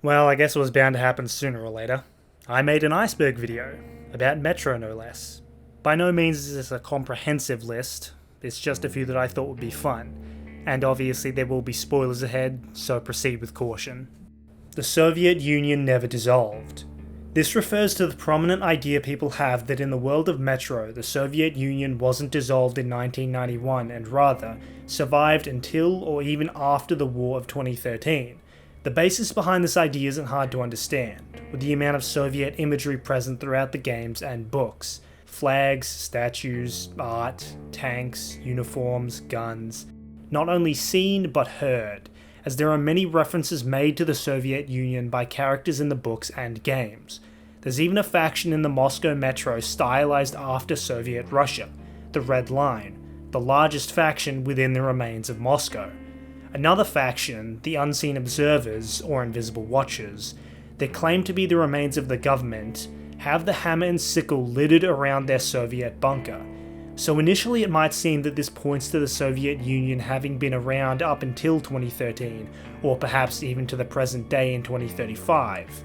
Well, I guess it was bound to happen sooner or later. I made an Iceberg video, about Metro no less. By no means is this a comprehensive list, it's just a few that I thought would be fun, and obviously there will be spoilers ahead, so proceed with caution. The Soviet Union never dissolved. This refers to the prominent idea people have that in the world of Metro, the Soviet Union wasn't dissolved in 1991 and rather survived until or even after the War of 2013. The basis behind this idea isn't hard to understand, with the amount of Soviet imagery present throughout the games and books. Flags, statues, art, tanks, uniforms, guns. Not only seen, but heard, as there are many references made to the Soviet Union by characters in the books and games. There's even a faction in the Moscow Metro stylized after Soviet Russia, the Red Line, the largest faction within the remains of Moscow. Another faction, the Unseen Observers, or Invisible Watchers, that claim to be the remains of the government, have the hammer and sickle littered around their Soviet bunker. So initially it might seem that this points to the Soviet Union having been around up until 2013, or perhaps even to the present day in 2035.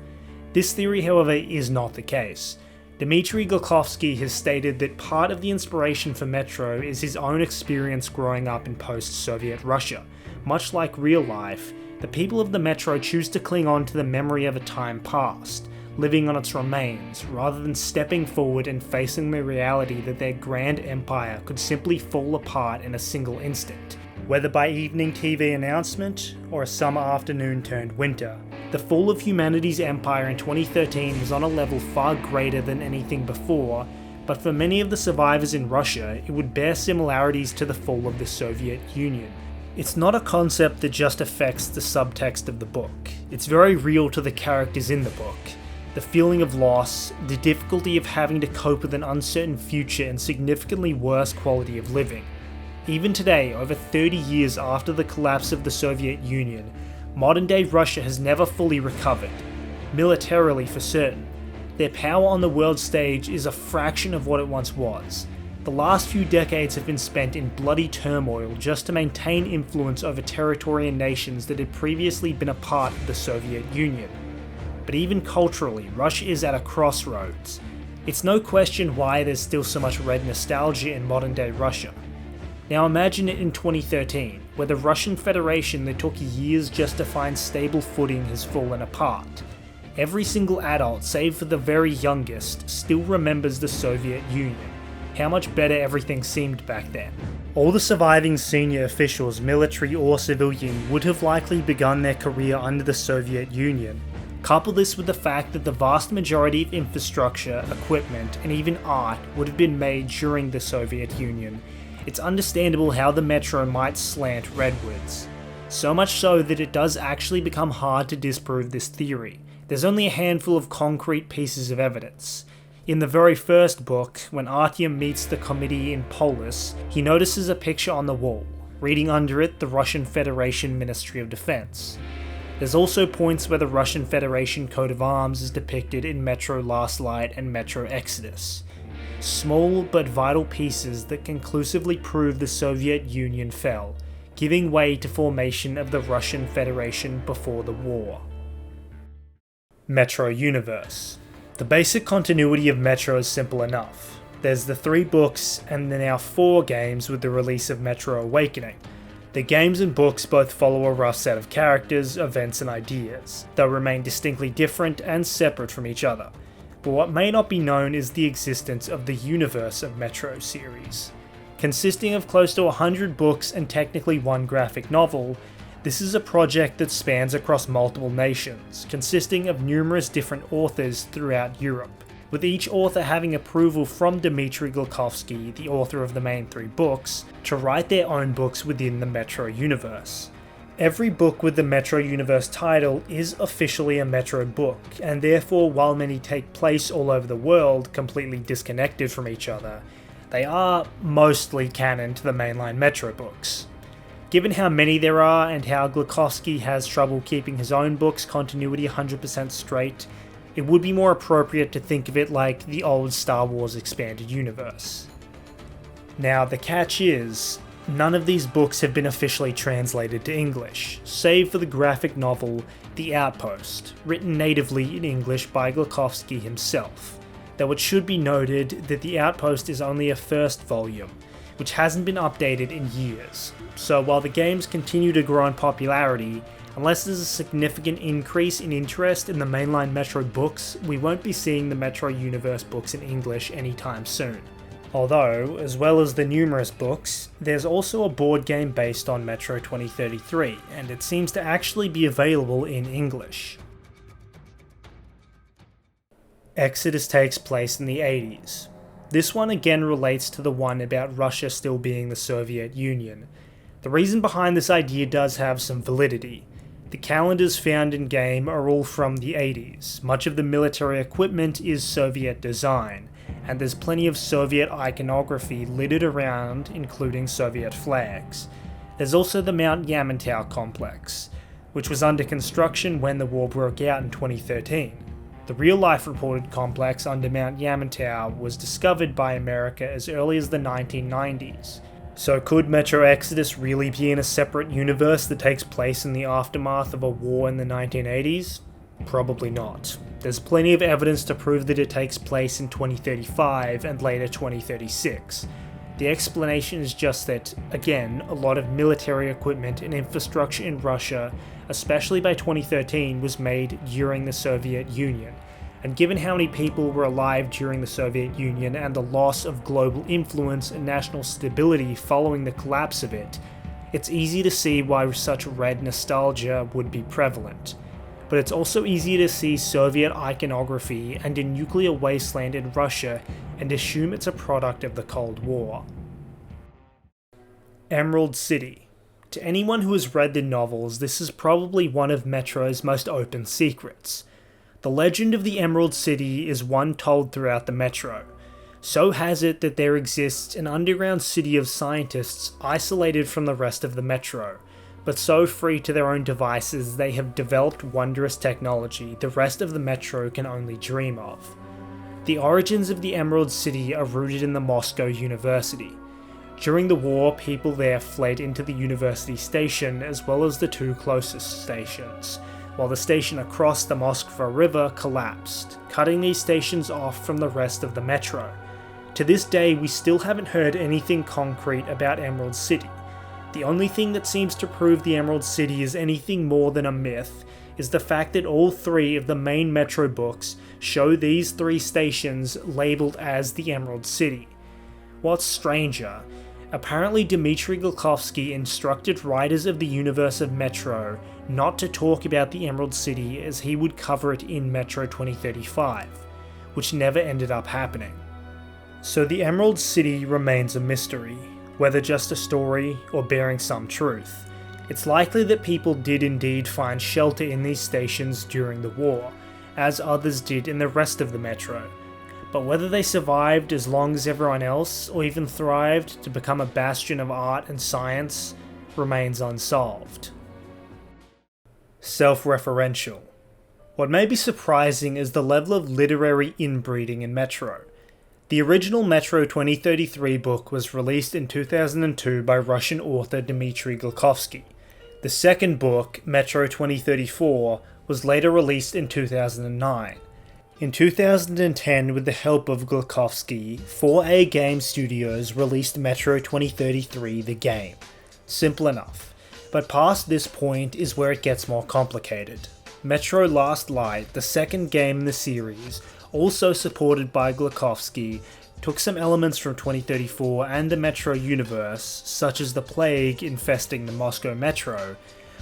This theory, however, is not the case. Dmitry Glukhovsky has stated that part of the inspiration for Metro is his own experience growing up in post-Soviet Russia. Much like real life, the people of the Metro choose to cling on to the memory of a time past, living on its remains, rather than stepping forward and facing the reality that their grand empire could simply fall apart in a single instant. Whether by evening TV announcement, or a summer afternoon turned winter, the fall of humanity's empire in 2013 was on a level far greater than anything before, but for many of the survivors in Russia, it would bear similarities to the fall of the Soviet Union. It's not a concept that just affects the subtext of the book, it's very real to the characters in the book. The feeling of loss, the difficulty of having to cope with an uncertain future and significantly worse quality of living. Even today, over 30 years after the collapse of the Soviet Union, modern-day Russia has never fully recovered, militarily for certain. Their power on the world stage is a fraction of what it once was. The last few decades have been spent in bloody turmoil just to maintain influence over territory and nations that had previously been a part of the Soviet Union. But even culturally, Russia is at a crossroads. It's no question why there's still so much red nostalgia in modern-day Russia. Now imagine it in 2013, where the Russian Federation that took years just to find stable footing has fallen apart. Every single adult, save for the very youngest, still remembers the Soviet Union. How much better everything seemed back then. All the surviving senior officials, military or civilian, would have likely begun their career under the Soviet Union. Couple this with the fact that the vast majority of infrastructure, equipment, and even art would have been made during the Soviet Union. It's understandable how the Metro might slant redwards. So much so that it does actually become hard to disprove this theory. There's only a handful of concrete pieces of evidence. In the very first book, when Artyom meets the committee in Polis, he notices a picture on the wall, reading under it the Russian Federation Ministry of Defense. There's also points where the Russian Federation coat of arms is depicted in Metro Last Light and Metro Exodus. Small but vital pieces that conclusively prove the Soviet Union fell, giving way to formation of the Russian Federation before the war. Metro Universe. The basic continuity of Metro is simple enough. There's the 3 books and the now 4 games with the release of Metro Awakening. The games and books both follow a rough set of characters, events and ideas. They'll remain distinctly different and separate from each other. But what may not be known is the existence of the universe of Metro series. Consisting of close to 100 books and technically 1 graphic novel, this is a project that spans across multiple nations, consisting of numerous different authors throughout Europe, with each author having approval from Dmitry Glukhovsky, the author of the main 3 books, to write their own books within the Metro universe. Every book with the Metro Universe title is officially a Metro book, and therefore while many take place all over the world completely disconnected from each other, they are mostly canon to the mainline Metro books. Given how many there are and how Glukhovsky has trouble keeping his own book's continuity 100% straight, it would be more appropriate to think of it like the old Star Wars expanded universe. Now the catch is, none of these books have been officially translated to English, save for the graphic novel The Outpost, written natively in English by Glukhovsky himself, though it should be noted that The Outpost is only a first volume, which hasn't been updated in years, so while the games continue to grow in popularity, unless there's a significant increase in interest in the mainline Metro books, we won't be seeing the Metro Universe books in English anytime soon. Although, as well as the numerous books, there's also a board game based on Metro 2033, and it seems to actually be available in English. Exodus takes place in the 80s. This one again relates to the one about Russia still being the Soviet Union. The reason behind this idea does have some validity. The calendars found in game are all from the 80s, much of the military equipment is Soviet design, and there's plenty of Soviet iconography littered around, including Soviet flags. There's also the Mount Yamantau complex, which was under construction when the war broke out in 2013. The real-life reported complex under Mount Yamantau was discovered by America as early as the 1990s. So could Metro Exodus really be in a separate universe that takes place in the aftermath of a war in the 1980s? Probably not. There's plenty of evidence to prove that it takes place in 2035 and later 2036. The explanation is just that, again, a lot of military equipment and infrastructure in Russia, especially by 2013, was made during the Soviet Union. And given how many people were alive during the Soviet Union and the loss of global influence and national stability following the collapse of it, it's easy to see why such red nostalgia would be prevalent. But it's also easy to see Soviet iconography and a nuclear wasteland in Russia and assume it's a product of the Cold War. Emerald City. To anyone who has read the novels, this is probably one of Metro's most open secrets. The legend of the Emerald City is one told throughout the Metro. So has it that there exists an underground city of scientists isolated from the rest of the Metro, but so free to their own devices they have developed wondrous technology the rest of the Metro can only dream of. The origins of the Emerald City are rooted in the Moscow University. During the war, people there fled into the university station as well as the two closest stations, while the station across the Moskva River collapsed, cutting these stations off from the rest of the Metro. To this day, we still haven't heard anything concrete about Emerald City. The only thing that seems to prove the Emerald City is anything more than a myth is the fact that all three of the main Metro books show these three stations labelled as the Emerald City. What's stranger, apparently Dmitry Glukhovsky instructed writers of the universe of Metro not to talk about the Emerald City as he would cover it in Metro 2035, which never ended up happening. So the Emerald City remains a mystery, whether just a story or bearing some truth. It's likely that people did indeed find shelter in these stations during the war, as others did in the rest of the Metro, but whether they survived as long as everyone else, or even thrived to become a bastion of art and science, remains unsolved. Self-referential. What may be surprising is the level of literary inbreeding in Metro. The original Metro 2033 book was released in 2002 by Russian author Dmitry Glukhovsky. The second book, Metro 2034, was later released in 2009. In 2010, with the help of Glukhovsky, 4A Game Studios released Metro 2033 the game. Simple enough. But past this point is where it gets more complicated. Metro Last Light, the second game in the series, also supported by Glukhovsky, took some elements from 2034 and the Metro universe, such as the plague infesting the Moscow Metro,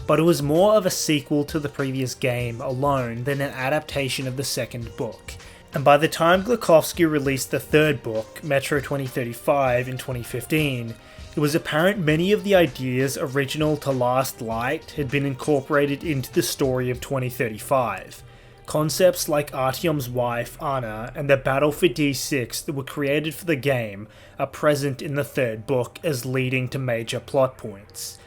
but it was more of a sequel to the previous game alone than an adaptation of the second book. And by the time Glukhovsky released the third book, Metro 2035, in 2015, it was apparent many of the ideas original to Last Light had been incorporated into the story of 2035. Concepts like Artyom's wife, Anna, and the battle for D6 that were created for the game are present in the third book as leading to major plot points.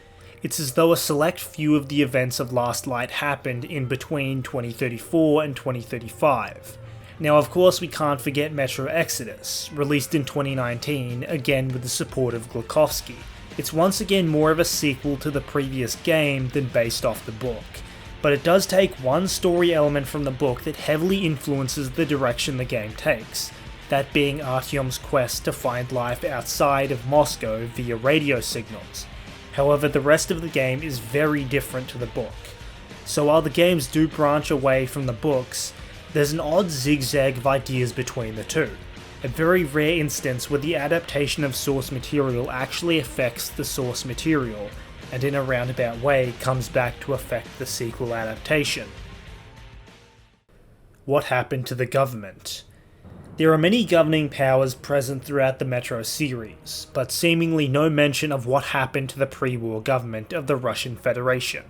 It's as though a select few of the events of Last Light happened in between 2034 and 2035. Now of course we can't forget Metro Exodus, released in 2019, again with the support of Glukhovsky. It's once again more of a sequel to the previous game than based off the book. but it does take one story element from the book that heavily influences the direction the game takes, that being Artyom's quest to find life outside of Moscow via radio signals. However, the rest of the game is very different to the book. So while the games do branch away from the books, there's an odd zigzag of ideas between the two. A very rare instance where the adaptation of source material actually affects the source material, and in a roundabout way comes back to affect the sequel adaptation. What happened to the government? There are many governing powers present throughout the Metro series, but seemingly no mention of what happened to the pre-war government of the Russian Federation.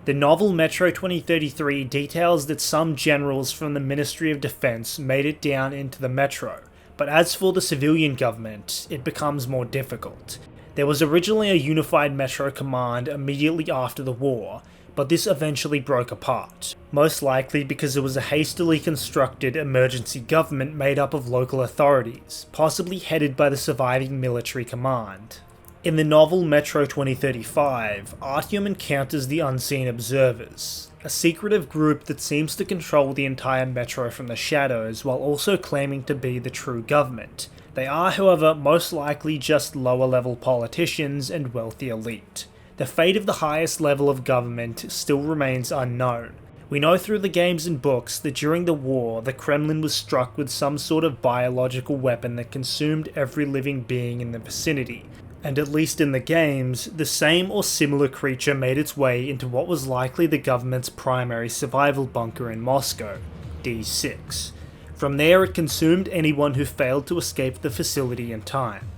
The novel Metro 2033 details that some generals from the Ministry of Defense made it down into the Metro, but as for the civilian government, it becomes more difficult. There was originally a unified Metro command immediately after the war, but this eventually broke apart, most likely because it was a hastily constructed emergency government made up of local authorities, possibly headed by the surviving military command. In the novel Metro 2035, Artyom encounters the Unseen Observers, a secretive group that seems to control the entire Metro from the shadows while also claiming to be the true government. They are, however, most likely just lower-level politicians and wealthy elite. The fate of the highest level of government still remains unknown. We know through the games and books that during the war, the Kremlin was struck with some sort of biological weapon that consumed every living being in the vicinity, and at least in the games, the same or similar creature made its way into what was likely the government's primary survival bunker in Moscow, D6. From there, it consumed anyone who failed to escape the facility in time.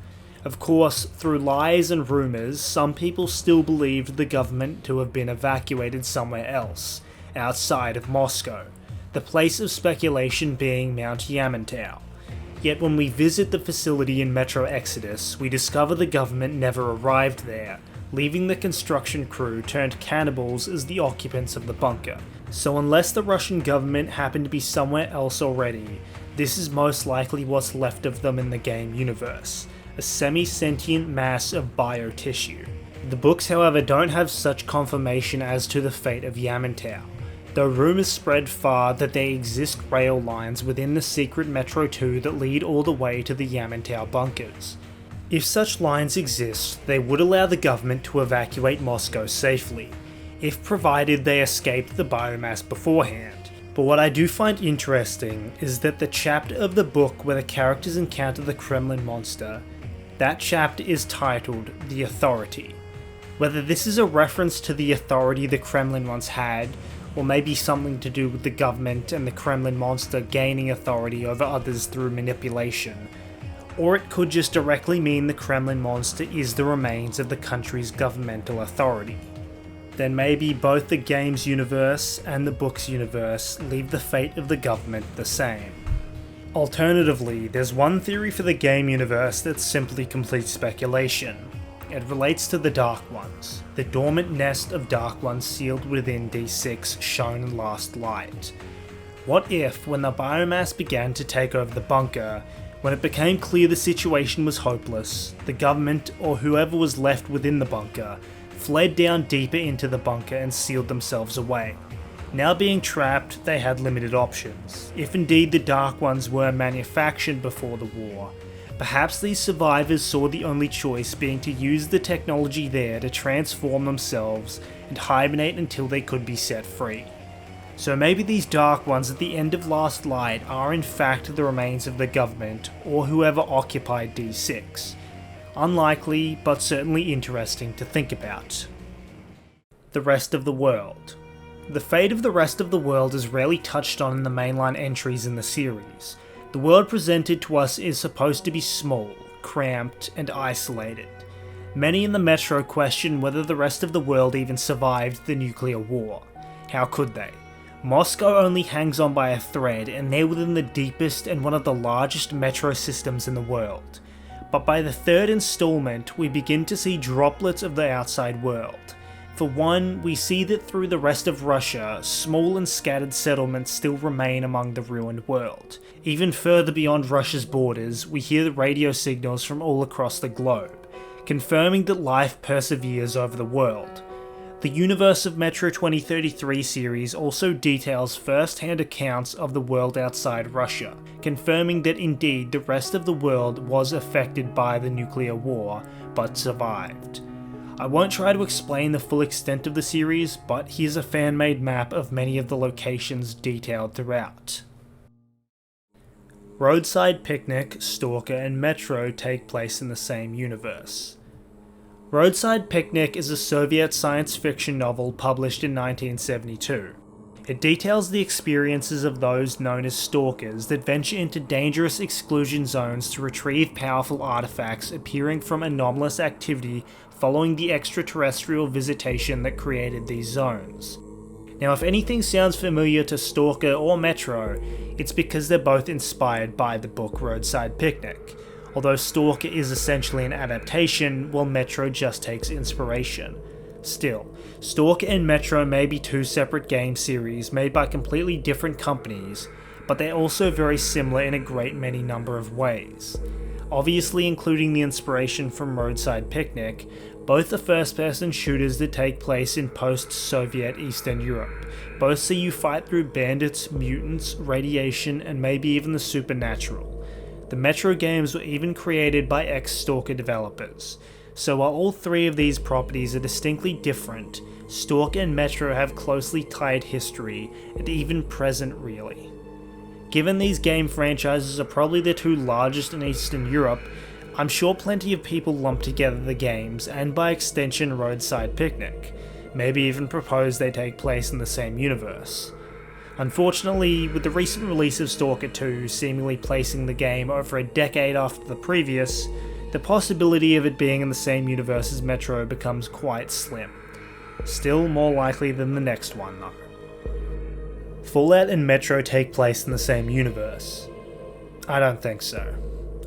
Of course, through lies and rumours, some people still believed the government to have been evacuated somewhere else, outside of Moscow, the place of speculation being Mount Yamantau. Yet when we visit the facility in Metro Exodus, we discover the government never arrived there, leaving the construction crew turned cannibals as the occupants of the bunker. So unless the Russian government happened to be somewhere else already, this is most likely what's left of them in the game universe, a semi-sentient mass of biotissue. The books, however, don't have such confirmation as to the fate of Yamantau, though rumours spread far that there exist rail lines within the secret Metro 2 that lead all the way to the Yamantau bunkers. If such lines exist, they would allow the government to evacuate Moscow safely, if provided they escaped the biomass beforehand. But what I do find interesting is that the chapter of the book where the characters encounter the Kremlin monster, that chapter is titled The Authority. Whether this is a reference to the authority the Kremlin once had, or maybe something to do with the government and the Kremlin monster gaining authority over others through manipulation, or it could just directly mean the Kremlin monster is the remains of the country's governmental authority. Then maybe both the game's universe and the book's universe leave the fate of the government the same. Alternatively, there's one theory for the game universe that's simply complete speculation. It relates to the Dark Ones, the dormant nest of Dark Ones sealed within D6 shown in Last Light. What if, when the biomass began to take over the bunker, when it became clear the situation was hopeless, the government, or whoever was left within the bunker, fled down deeper into the bunker and sealed themselves away? Now being trapped, they had limited options. If indeed the Dark Ones were manufactured before the war, perhaps these survivors saw the only choice being to use the technology there to transform themselves and hibernate until they could be set free. So maybe these Dark Ones at the end of Last Light are in fact the remains of the government or whoever occupied D6. Unlikely, but certainly interesting to think about. The rest of the world. The fate of the rest of the world is rarely touched on in the mainline entries in the series. The world presented to us is supposed to be small, cramped, and isolated. Many in the Metro question whether the rest of the world even survived the nuclear war. How could they? Moscow only hangs on by a thread, and they're within the deepest and one of the largest metro systems in the world. But by the third installment, we begin to see droplets of the outside world. For one, we see that through the rest of Russia, small and scattered settlements still remain among the ruined world. Even further beyond Russia's borders, we hear the radio signals from all across the globe, confirming that life perseveres over the world. The Universe of Metro 2033 series also details first-hand accounts of the world outside Russia, confirming that indeed the rest of the world was affected by the nuclear war, but survived. I won't try to explain the full extent of the series, but here's a fan-made map of many of the locations detailed throughout. Roadside Picnic, Stalker, and Metro take place in the same universe. Roadside Picnic is a Soviet science fiction novel published in 1972. It details the experiences of those known as stalkers that venture into dangerous exclusion zones to retrieve powerful artifacts appearing from anomalous activity following the extraterrestrial visitation that created these zones. Now, if anything sounds familiar to Stalker or Metro, it's because they're both inspired by the book Roadside Picnic. Although Stalker is essentially an adaptation, while Metro just takes inspiration. Still, Stalker and Metro may be two separate game series made by completely different companies, but they're also very similar in a great many number of ways. Obviously including the inspiration from Roadside Picnic, both are first-person shooters that take place in post-Soviet Eastern Europe. Both see you fight through bandits, mutants, radiation, and maybe even the supernatural. The Metro games were even created by ex-Stalker developers, so while all three of these properties are distinctly different, Stalker and Metro have closely tied history, and even present really. Given these game franchises are probably the two largest in Eastern Europe, I'm sure plenty of people lump together the games, and by extension Roadside Picnic, maybe even propose they take place in the same universe. Unfortunately, with the recent release of Stalker 2 seemingly placing the game over a decade after the previous, the possibility of it being in the same universe as Metro becomes quite slim. Still more likely than the next one though. Fallout and Metro take place in the same universe? I don't think so.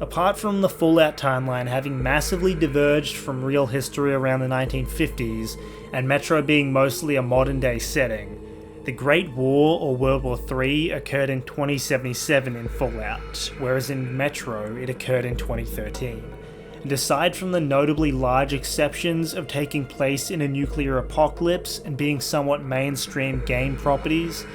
Apart from the Fallout timeline having massively diverged from real history around the 1950s, and Metro being mostly a modern day setting, the Great War, or World War III, occurred in 2077 in Fallout, whereas in Metro it occurred in 2013. And aside from the notably large exceptions of taking place in a nuclear apocalypse and being somewhat mainstream game properties,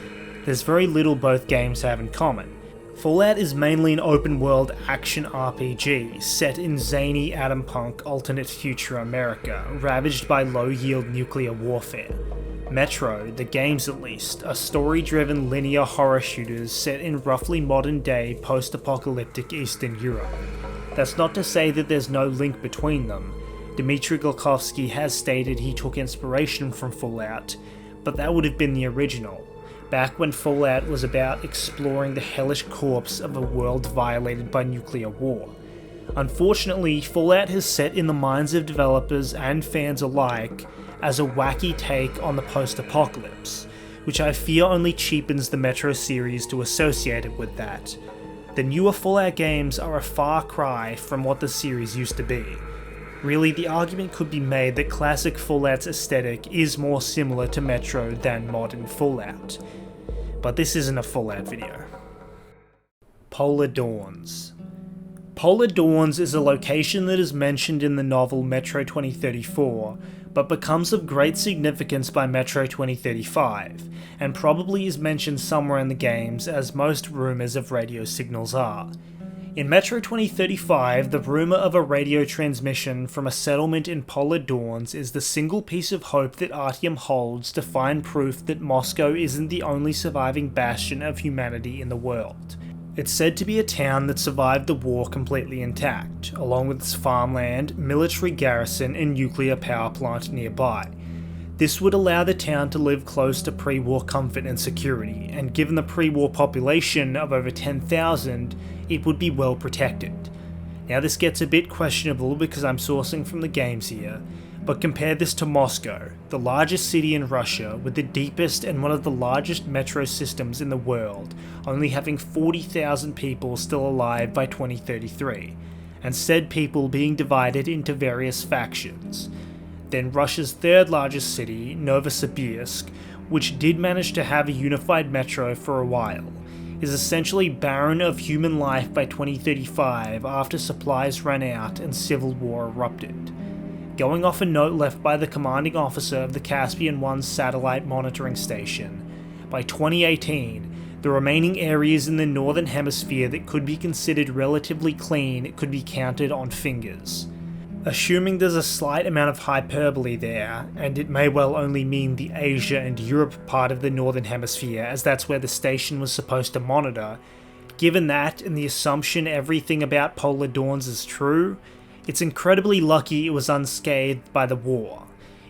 there's very little both games have in common. Fallout is mainly an open-world action RPG set in zany atom-punk alternate future America, ravaged by low-yield nuclear warfare. Metro, the games at least, are story-driven linear horror shooters set in roughly modern-day post-apocalyptic Eastern Europe. That's not to say that there's no link between them. Dmitry Glukhovsky has stated he took inspiration from Fallout, but that would have been the original, back when Fallout was about exploring the hellish corpse of a world violated by nuclear war. Unfortunately, Fallout has set in the minds of developers and fans alike as a wacky take on the post-apocalypse, which I fear only cheapens the Metro series to associate it with that. The newer Fallout games are a far cry from what the series used to be. Really, the argument could be made that classic Fallout's aesthetic is more similar to Metro than modern Fallout. But this isn't a Fallout video. Polar Dawns. Polar Dawns is a location that is mentioned in the novel Metro 2034, but becomes of great significance by Metro 2035, and probably is mentioned somewhere in the games as most rumours of radio signals are. In Metro 2035, the rumour of a radio transmission from a settlement in Polar Dawns is the single piece of hope that Artyom holds to find proof that Moscow isn't the only surviving bastion of humanity in the world. It's said to be a town that survived the war completely intact, along with its farmland, military garrison and nuclear power plant nearby. This would allow the town to live close to pre-war comfort and security, and given the pre-war population of over 10,000, it would be well protected. Now this gets a bit questionable because I'm sourcing from the games here, but compare this to Moscow, the largest city in Russia with the deepest and one of the largest metro systems in the world, only having 40,000 people still alive by 2033, and said people being divided into various factions. Then Russia's third largest city, Novosibirsk, which did manage to have a unified metro for a while, is essentially barren of human life by 2035 after supplies ran out and civil war erupted. going off a note left by the commanding officer of the Caspian 1 satellite monitoring station. By 2018, the remaining areas in the northern hemisphere that could be considered relatively clean could be counted on fingers. Assuming there's a slight amount of hyperbole there, and it may well only mean the Asia and Europe part of the northern hemisphere, as that's where the station was supposed to monitor, given that and the assumption everything about polar dawns is true, it's incredibly lucky it was unscathed by the war.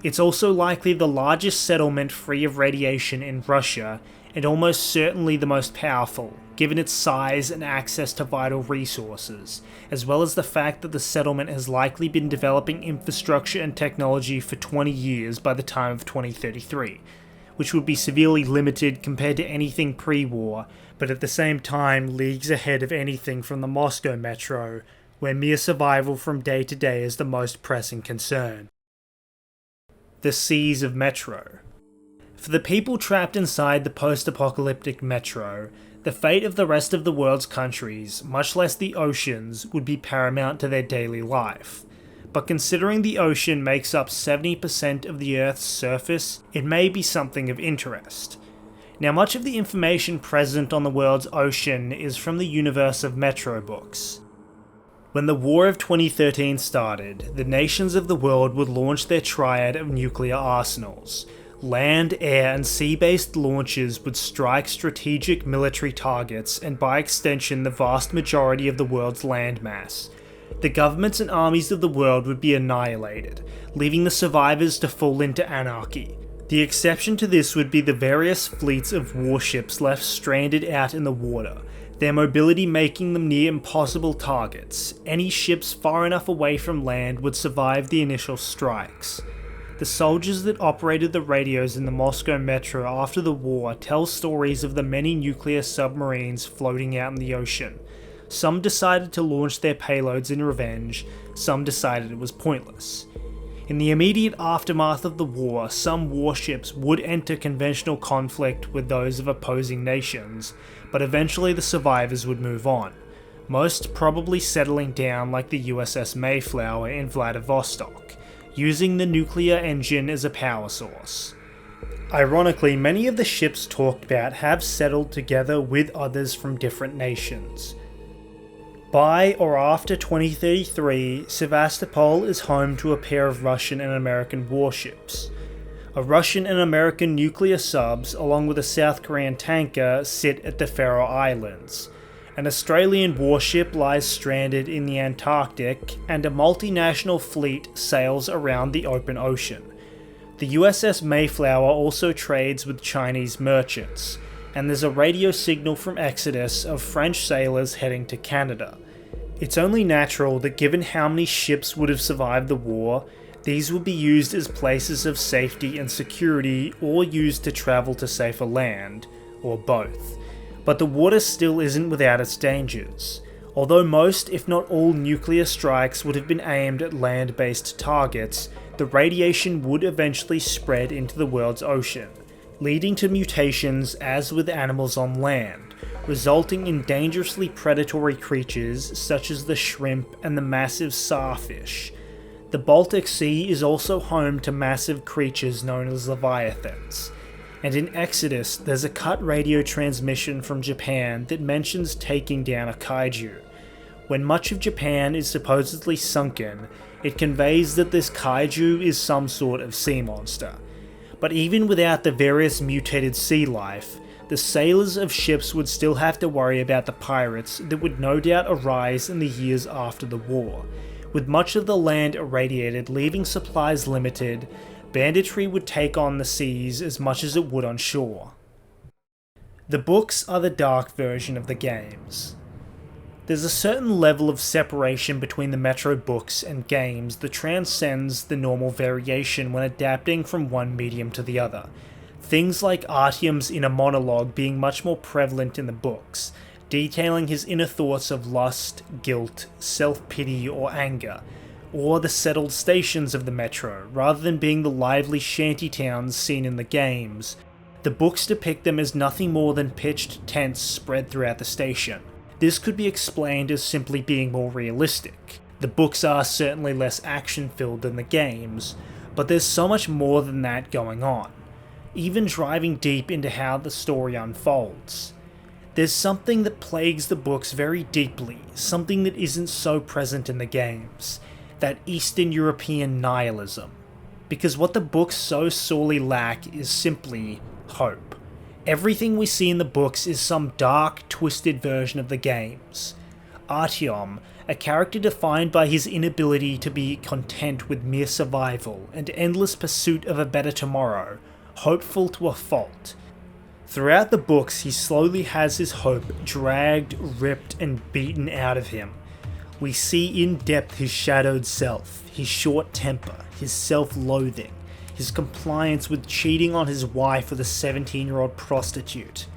It's also likely the largest settlement free of radiation in Russia, and almost certainly the most powerful, given its size and access to vital resources, as well as the fact that the settlement has likely been developing infrastructure and technology for 20 years by the time of 2033, which would be severely limited compared to anything pre-war, but at the same time leagues ahead of anything from the Moscow metro, where mere survival from day to day is the most pressing concern. The Seas of Metro. For the people trapped inside the post-apocalyptic metro, the fate of the rest of the world's countries, much less the oceans, would be paramount to their daily life. But considering the ocean makes up 70% of the Earth's surface, it may be something of interest. Now, much of the information present on the world's ocean is from the universe of Metro books. When the War of 2013 started, the nations of the world would launch their triad of nuclear arsenals. Land, air, and sea-based launches would strike strategic military targets and by extension the vast majority of the world's landmass. The governments and armies of the world would be annihilated, leaving the survivors to fall into anarchy. The exception to this would be the various fleets of warships left stranded out in the water, their mobility making them near impossible targets. Any ships far enough away from land would survive the initial strikes. The soldiers that operated the radios in the Moscow metro after the war tell stories of the many nuclear submarines floating out in the ocean. Some decided to launch their payloads in revenge, some decided it was pointless. In the immediate aftermath of the war, some warships would enter conventional conflict with those of opposing nations, but eventually the survivors would move on, most probably settling down like the USS Mayflower in Vladivostok, using the nuclear engine as a power source. Ironically, many of the ships talked about have settled together with others from different nations. By or after 2033, Sevastopol is home to a pair of Russian and American warships. A Russian and American nuclear subs, along with a South Korean tanker, sit at the Faroe Islands. An Australian warship lies stranded in the Antarctic, and a multinational fleet sails around the open ocean. The USS Mayflower also trades with Chinese merchants, and there's a radio signal from Exodus of French sailors heading to Canada. It's only natural that given how many ships would have survived the war, these would be used as places of safety and security or used to travel to safer land, or both. But the water still isn't without its dangers. Although most, if not all, nuclear strikes would have been aimed at land-based targets, the radiation would eventually spread into the world's ocean, leading to mutations as with animals on land, resulting in dangerously predatory creatures such as the shrimp and the massive starfish. The Baltic Sea is also home to massive creatures known as leviathans. And in Exodus, there's a cut radio transmission from Japan that mentions taking down a kaiju. When much of Japan is supposedly sunken, it conveys that this kaiju is some sort of sea monster. But even without the various mutated sea life, the sailors of ships would still have to worry about the pirates that would no doubt arise in the years after the war. With much of the land irradiated, leaving supplies limited, banditry would take on the seas as much as it would on shore. The books are the dark version of the games. There's a certain level of separation between the Metro books and games that transcends the normal variation when adapting from one medium to the other. Things like Artyom's inner monologue being much more prevalent in the books, detailing his inner thoughts of lust, guilt, self-pity or anger, or the settled stations of the Metro, rather than being the lively shanty towns seen in the games. The books depict them as nothing more than pitched tents spread throughout the station. This could be explained as simply being more realistic. The books are certainly less action-filled than the games, but there's so much more than that going on, even driving deep into how the story unfolds. There's something that plagues the books very deeply, something that isn't so present in the games, that Eastern European nihilism. Because what the books so sorely lack is simply hope. Everything we see in the books is some dark, twisted version of the games. Artyom, a character defined by his inability to be content with mere survival and endless pursuit of a better tomorrow, hopeful to a fault. Throughout the books, he slowly has his hope dragged, ripped, and beaten out of him. We see in depth his shadowed self, his short temper, his self-loathing, his compliance with cheating on his wife with a 17-year-old prostitute.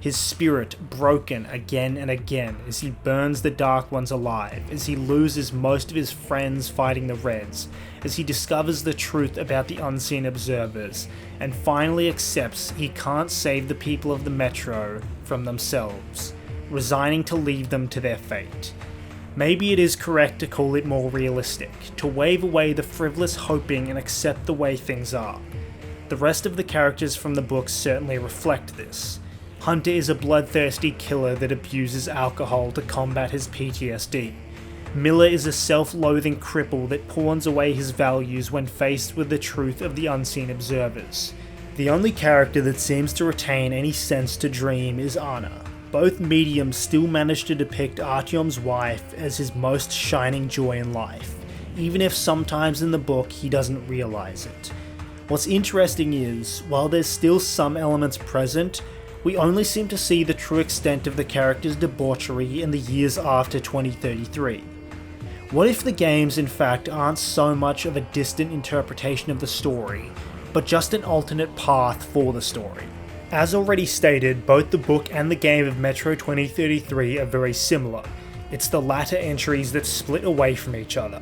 His spirit broken again and again as he burns the Dark Ones alive, as he loses most of his friends fighting the Reds, as he discovers the truth about the unseen observers, and finally accepts he can't save the people of the Metro from themselves, resigning to leave them to their fate. Maybe it is correct to call it more realistic, to wave away the frivolous hoping and accept the way things are. The rest of the characters from the books certainly reflect this. Hunter is a bloodthirsty killer that abuses alcohol to combat his PTSD. Miller is a self-loathing cripple that pawns away his values when faced with the truth of the unseen observers. The only character that seems to retain any sense to dream is Anna. Both mediums still manage to depict Artyom's wife as his most shining joy in life, even if sometimes in the book he doesn't realize it. What's interesting is, while there's still some elements present, we only seem to see the true extent of the character's debauchery in the years after 2033. What if the games in fact aren't so much of a distant interpretation of the story, but just an alternate path for the story? As already stated, both the book and the game of Metro 2033 are very similar. It's the latter entries that split away from each other,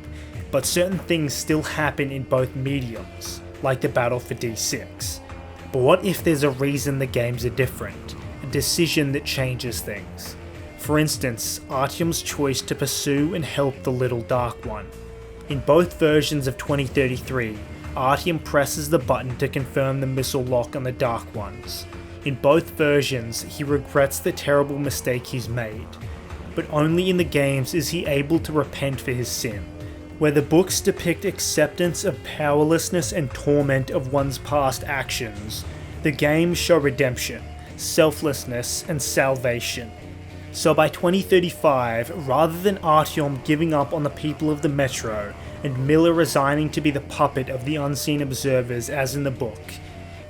but certain things still happen in both mediums, like the battle for D6. But what if there's a reason the games are different, a decision that changes things? For instance, Artyom's choice to pursue and help the Little Dark One. In both versions of 2033, Artyom presses the button to confirm the missile lock on the Dark Ones. In both versions, he regrets the terrible mistake he's made, but only in the games is he able to repent for his sin. Where the books depict acceptance of powerlessness and torment of one's past actions, the games show redemption, selflessness, and salvation. So by 2035, rather than Artyom giving up on the people of the Metro, and Miller resigning to be the puppet of the unseen observers as in the book,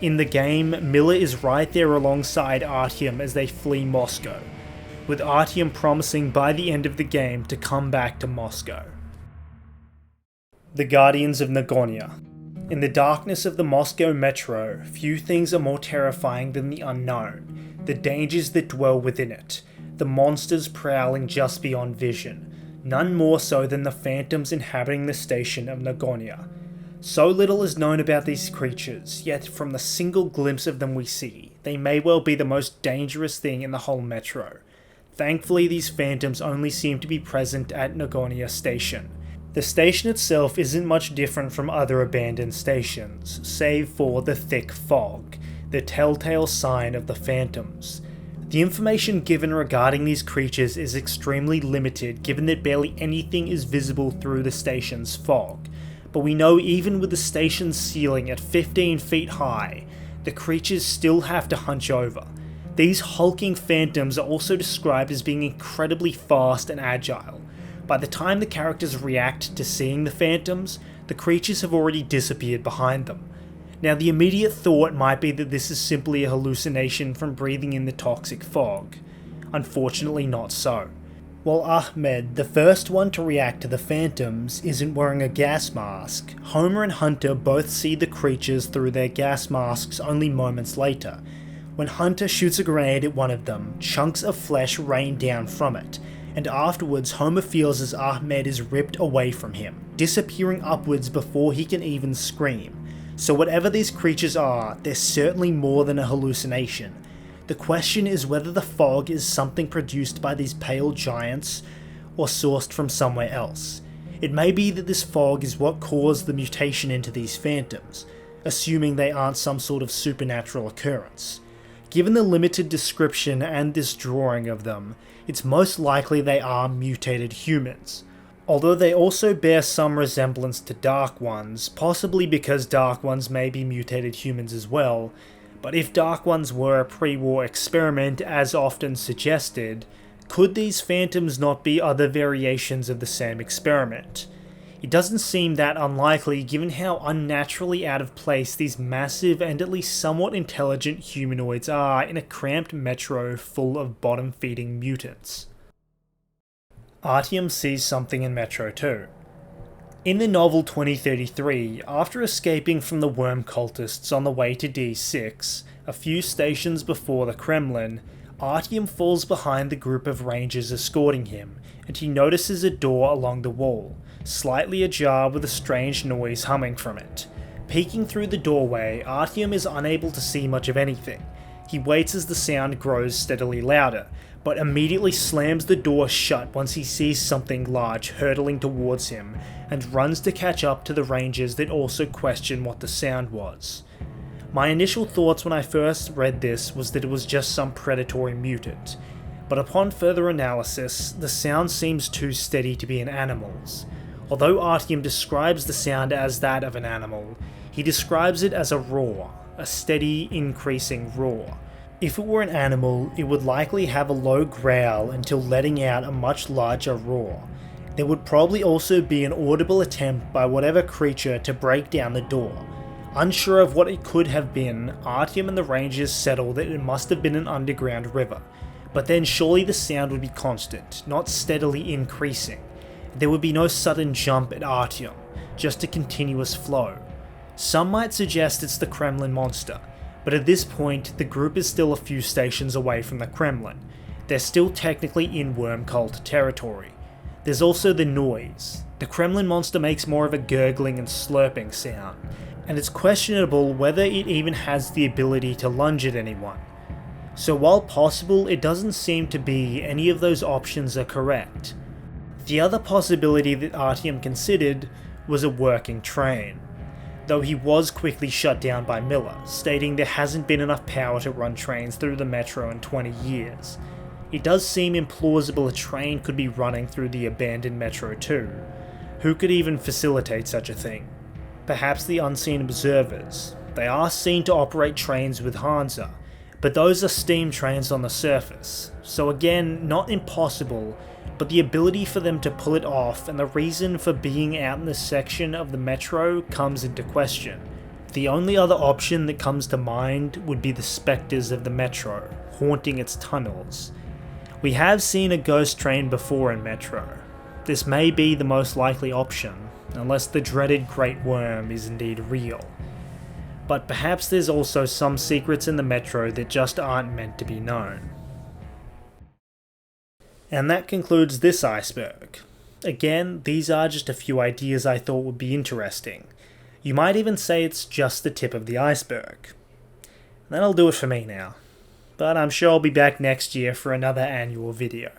in the game, Miller is right there alongside Artyom as they flee Moscow, with Artyom promising by the end of the game to come back to Moscow. The Guardians of Nagornaya. In the darkness of the Moscow metro, few things are more terrifying than the unknown, the dangers that dwell within it, the monsters prowling just beyond vision, none more so than the phantoms inhabiting the station of Nagornaya. So little is known about these creatures, yet from the single glimpse of them we see, they may well be the most dangerous thing in the whole metro. Thankfully, these phantoms only seem to be present at Nagornaya Station. The station itself isn't much different from other abandoned stations, save for the thick fog, the telltale sign of the phantoms. The information given regarding these creatures is extremely limited given that barely anything is visible through the station's fog, but we know even with the station's ceiling at 15 feet high, the creatures still have to hunch over. These hulking phantoms are also described as being incredibly fast and agile. By the time the characters react to seeing the phantoms, the creatures have already disappeared behind them. Now the immediate thought might be that this is simply a hallucination from breathing in the toxic fog. Unfortunately not so. While Ahmed, the first one to react to the phantoms, isn't wearing a gas mask, Homer and Hunter both see the creatures through their gas masks only moments later. When Hunter shoots a grenade at one of them, chunks of flesh rain down from it, and afterwards Homer feels as Ahmed is ripped away from him, disappearing upwards before he can even scream. So whatever these creatures are, they're certainly more than a hallucination. The question is whether the fog is something produced by these pale giants, or sourced from somewhere else. It may be that this fog is what caused the mutation into these phantoms, assuming they aren't some sort of supernatural occurrence. Given the limited description and this drawing of them, it's most likely they are mutated humans, although they also bear some resemblance to Dark Ones, possibly because Dark Ones may be mutated humans as well. But if Dark Ones were a pre-war experiment as often suggested, could these phantoms not be other variations of the same experiment? It doesn't seem that unlikely given how unnaturally out of place these massive and at least somewhat intelligent humanoids are in a cramped metro full of bottom-feeding mutants. Artyom sees something in Metro 2. In the novel 2033, after escaping from the worm cultists on the way to D6, a few stations before the Kremlin, Artyom falls behind the group of rangers escorting him, and he notices a door along the wall, slightly ajar with a strange noise humming from it. Peeking through the doorway, Artyom is unable to see much of anything. He waits as the sound grows steadily louder, but immediately slams the door shut once he sees something large hurtling towards him, and runs to catch up to the rangers that also question what the sound was. My initial thoughts when I first read this was that it was just some predatory mutant, but upon further analysis, the sound seems too steady to be an animal's. Although Artyom describes the sound as that of an animal, he describes it as a roar, a steady, increasing roar. If it were an animal, it would likely have a low growl until letting out a much larger roar. There would probably also be an audible attempt by whatever creature to break down the door. Unsure of what it could have been, Artyom and the rangers settle that it must have been an underground river, but then surely the sound would be constant, not steadily increasing. There would be no sudden jump at Artyom, just a continuous flow. Some might suggest it's the Kremlin monster, but at this point the group is still a few stations away from the Kremlin. They're still technically in worm cult territory. There's also the noise. The Kremlin monster makes more of a gurgling and slurping sound, and it's questionable whether it even has the ability to lunge at anyone. So while possible, it doesn't seem to be any of those options are correct. The other possibility that Artyom considered was a working train, though he was quickly shut down by Miller, stating there hasn't been enough power to run trains through the metro in 20 years. It does seem implausible a train could be running through the abandoned Metro 2. Who could even facilitate such a thing? Perhaps the unseen observers. They are seen to operate trains with Hansa, but those are steam trains on the surface, so again, not impossible, but the ability for them to pull it off and the reason for being out in this section of the metro comes into question. The only other option that comes to mind would be the spectres of the metro, haunting its tunnels. We have seen a ghost train before in Metro. This may be the most likely option, unless the dreaded Great Worm is indeed real. But perhaps there's also some secrets in the metro that just aren't meant to be known. And that concludes this iceberg. Again, these are just a few ideas I thought would be interesting. You might even say it's just the tip of the iceberg. That'll do it for me now, but I'm sure I'll be back next year for another annual video.